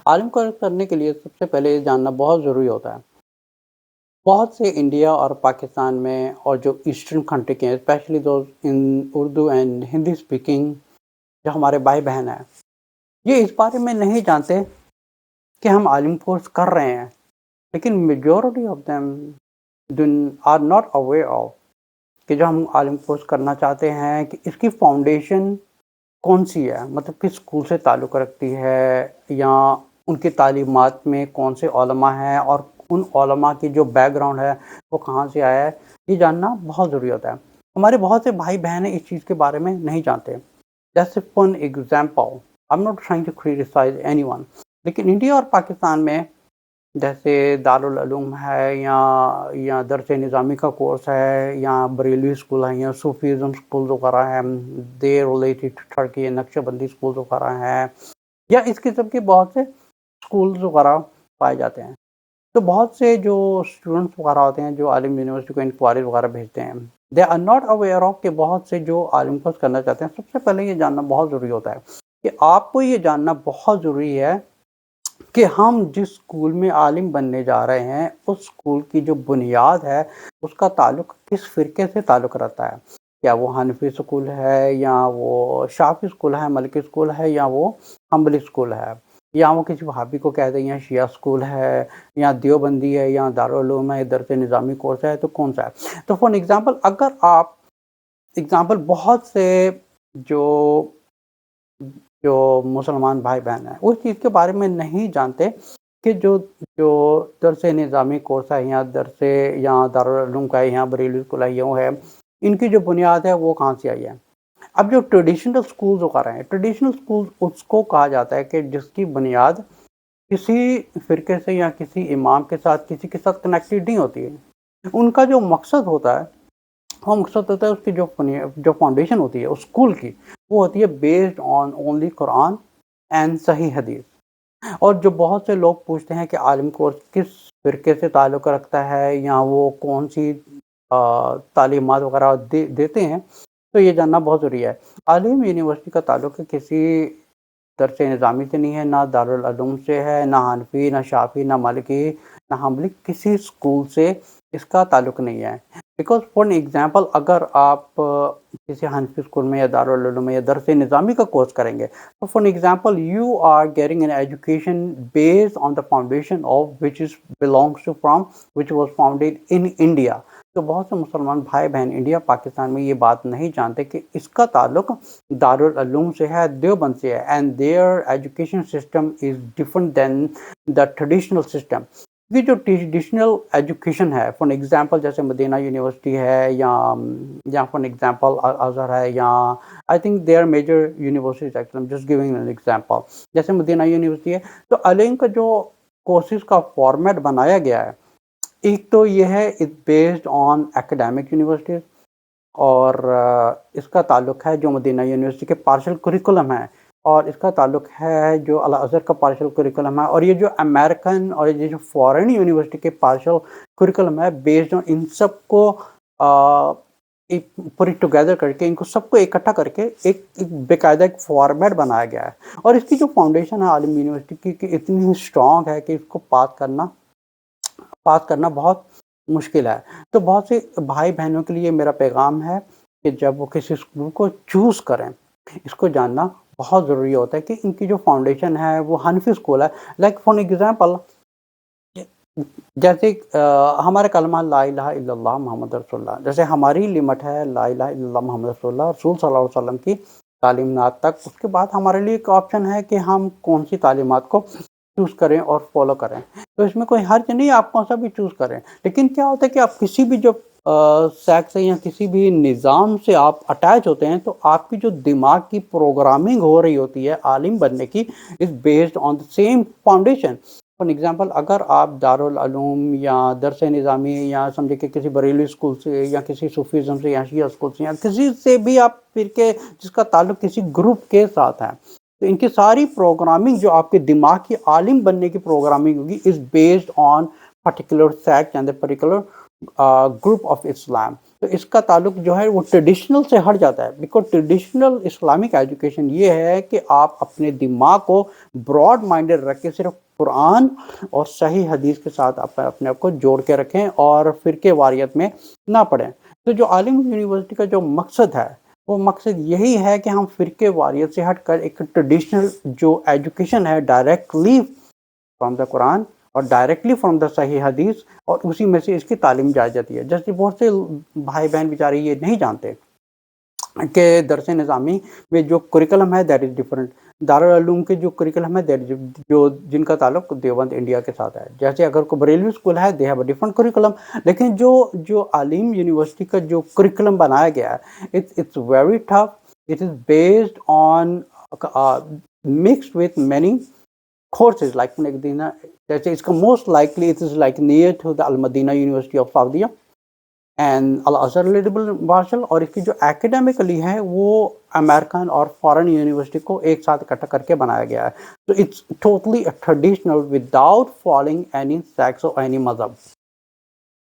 عالم کو کرنے کے لیے سب سے پہلے یہ جاننا بہت ضروری ہوتا ہے۔ بہت سے انڈیا اور پاکستان میں اور جو ایسٹرن کنٹری کے ہیں especially those in Urdu and Hindi speaking جو ہمارے بھائی بہن ہیں، یہ اس بارے میں نہیں جانتے کہ ہم عالم کورس کر رہے ہیں، لیکن majority of them are not aware of کہ جو ہم عالم کورس کرنا چاہتے ہیں کہ اس کی فاؤنڈیشن کون سی ہے، مطلب کس اسکول سے تعلق رکھتی ہے، یا ان کی تعلیمات میں کون سے علماء ہیں اور ان علماء کی جو بیک گراؤنڈ ہے وہ کہاں سے آیا ہے، یہ جاننا بہت ضروری ہوتا ہے۔ ہمارے بہت سے بھائی بہن اس چیز کے بارے میں نہیں جانتے۔ جیسے for example I'm not trying to criticize anyone، لیکن انڈیا اور پاکستان میں جیسے دارالعلوم ہے یا درس نظامی کا کورس ہے یا بریلوی اسکول ہے یا صوفیزم اسکول وغیرہ ہیں، دے ریلیٹڈ ٹو ٹرکی نقشہ بندی اسکول وغیرہ ہیں، یا اس قسم کے بہت سے اسکولز وغیرہ پائے جاتے ہیں۔ تو بہت سے جو اسٹوڈنٹس وغیرہ ہوتے ہیں جو عالم یونیورسٹی کو انکوائری وغیرہ بھیجتے ہیں، they are not aware of کہ بہت سے جو عالم کورس کرنا چاہتے ہیں، سب سے پہلے یہ جاننا بہت ضروری ہوتا ہے کہ آپ کو یہ جاننا بہت ضروری ہے کہ ہم جس اسکول میں عالم بننے جا رہے ہیں اس اسکول کی جو بنیاد ہے اس کا تعلق کس فرقے سے تعلق رہتا ہے۔ کیا وہ حنفی اسکول ہے، یا وہ شافعی اسکول ہے، ملکی اسکول ہے، یا وہ حنبلی اسکول ہے، یا وہ کسی وہابی کو کہتے ہیں یا شیعہ اسکول ہے، یا دیوبندی ہے، یا دارالعلوم ہے، درس نظامی کورس ہے، تو کون سا ہے؟ تو فار ایگزامپل اگر آپ بہت سے جو مسلمان بھائی بہن ہیں اس چیز کے بارے میں نہیں جانتے کہ جو درس نظامی کورس ہے یا دارالعلوم کا ہے یا بریلوی اسکول ہے، وہ ہے، ان کی جو بنیاد ہے وہ کہاں سے آئی ہے۔ اب جو ٹریڈیشنل اسکولز وغیرہ ہیں، ٹریڈیشنل اسکولز اس کو کہا جاتا ہے کہ جس کی بنیاد کسی فرقے سے یا کسی امام کے ساتھ کسی کے ساتھ کنیکٹڈ نہیں ہوتی ہے۔ ان کا جو مقصد ہوتا ہے وہ مقصد ہوتا ہے اس کی جو فاؤنڈیشن ہوتی ہے اس اسکول کی، وہ ہوتی ہے based on only Quran and صحیح حدیث۔ اور جو بہت سے لوگ پوچھتے ہیں کہ عالم کورس کس فرقے سے تعلق رکھتا ہے یا وہ کون سی تعلیمات وغیرہ دیتے ہیں، تو یہ جاننا بہت ضروری ہے۔ عالم یونیورسٹی کا تعلق کسی درس نظامی سے نہیں ہے، نہ دارالعلوم سے ہے، نہ حنفی، نہ شافعی، نہ مالکی، نہ حنبلی، کسی اسکول سے اس کا تعلق نہیں ہے۔ بیکاز فار ایگزامپل اگر آپ کسی حنفی اسکول میں یا دارالعلوم میں یا درس نظامی کا کورس کریں گے تو for example you are getting an education based on the foundation of which is belongs to from which was founded in India. تو بہت سے مسلمان بھائی بہن انڈیا پاکستان میں یہ بات نہیں جانتے کہ اس کا تعلق دارالعلوم سے ہے، دیوبند سے ہے، and their education system is different than the traditional system. یہ جو ٹریڈیشنل ایجوکیشن ہے، فار ایگزامپل جیسے مدینہ یونیورسٹی ہے یا فار ایگزامپل ازہر ہے، یا I think they are major universities actually just giving an example, جیسے مدینہ یونیورسٹی ہے، تو علم کا جو کورسز کا فارمیٹ بنایا گیا ہے، ایک تو یہ ہے اٹ بیسڈ آن ایکیڈیمک یونیورسٹیز، اور اس کا تعلق ہے جو مدینہ یونیورسٹی کے پارشل کریکولم ہے، اور اس کا تعلق ہے جو الازہر کا پارشل کریکولم ہے، اور یہ جو امریکن اور یہ جو فارن یونیورسٹی کے پارشل کریکولم ہے، بیسڈ آن ان سب کو پوری ٹوگیدر کر کے، ان کو سب کو اکٹھا کر کے ایک باقاعدہ ایک فارمیٹ بنایا گیا ہے۔ اور اس کی جو فاؤنڈیشن ہے عالم یونیورسٹی کی کہ اتنی اسٹرانگ ہے کہ اس کو پاس کرنا بہت مشکل ہے۔ تو بہت سے بھائی بہنوں کے لیے میرا پیغام ہے کہ جب وہ کسی اسکول کو چوز کریں، اس کو جاننا بہت ضروری ہوتا ہے کہ ان کی جو فاؤنڈیشن ہے وہ حنفی اسکول ہے۔ لائک فار ایگزامپل جیسے ہمارے کلمہ لا الہ الا اللہ محمد رسول اللہ، جیسے ہماری لمٹ ہے لا الہ الا اللہ محمد رسول اللہ، رسول صلی اللہ علیہ وسلم کی تعلیمات تک، اس کے بعد ہمارے لیے ایک آپشن ہے کہ ہم کون سی تعلیمات کو چوز کریں اور فالو کریں۔ تو اس میں کوئی حرج نہیں، آپ کون سا بھی چوز کریں، لیکن کیا ہوتا ہے کہ آپ کسی بھی جو سیکٹ سے یا کسی بھی نظام سے آپ اٹیچ ہوتے ہیں تو آپ کی جو دماغ کی پروگرامنگ ہو رہی ہوتی ہے عالم بننے کی از based on the same foundation. For example اگر آپ دارالعلوم یا درس نظامی یا سمجھے کہ کسی بریلوی اسکول سے یا کسی صوفیزم سے یا شیعہ اسکول سے یا کسی سے بھی آپ فرقے جس کا تعلق کسی گروپ کے ساتھ ہے، تو ان کی ساری پروگرامنگ جو آپ کے دماغ کی عالم بننے کی پروگرامنگ ہوگی is based on particular sect and particular group of Islam. تو اس کا تعلق جو ہے وہ ٹریڈیشنل سے ہٹ جاتا ہے، بیکاز ٹریڈیشنل اسلامک ایجوکیشن یہ ہے کہ آپ اپنے دماغ کو براڈ مائنڈڈ رکھ کے صرف قرآن اور صحیح حدیث کے ساتھ اپنے آپ کو جوڑ کے رکھیں اور فرقے واریت میں نہ پڑھیں۔ تو جو عالم یونیورسٹی کا جو مقصد ہے وہ مقصد یہی ہے کہ ہم فرقے واریت سے ہٹ کر ایک ٹریڈیشنل جو ایجوکیشن ہے ڈائریکٹلی فرام دا قرآن اور ڈائریکٹلی فرام دا صحیح حدیث، اور اسی میں سے اس کی تعلیم جائی جاتی ہے۔ جیسے بہت سے بھائی بہن بیچارے یہ نہیں جانتے کہ درس نظامی میں جو کریکلم ہے دیٹ از ڈفرنٹ، دارالعلوم کے جو کریکلم ہے جو جن کا تعلق دیوبند انڈیا کے ساتھ ہے، جیسے اگر کوئی بریلوی اسکول ہے they have a different curriculum, لیکن جو عالم یونیورسٹی کا جو کریکلم بنایا گیا ہے it's very tough, it is based on mixed with many courses like Medina. It's most likely it is like near to the Al Madina University of Saudi and Al Azhar Marshall، اور اس کی جو academically ہے وہ American اور foreign university کو ایک ساتھ اکٹھا کر کے بنایا گیا ہے۔ تو it's totally traditional without following any sects اور اینی مذہب۔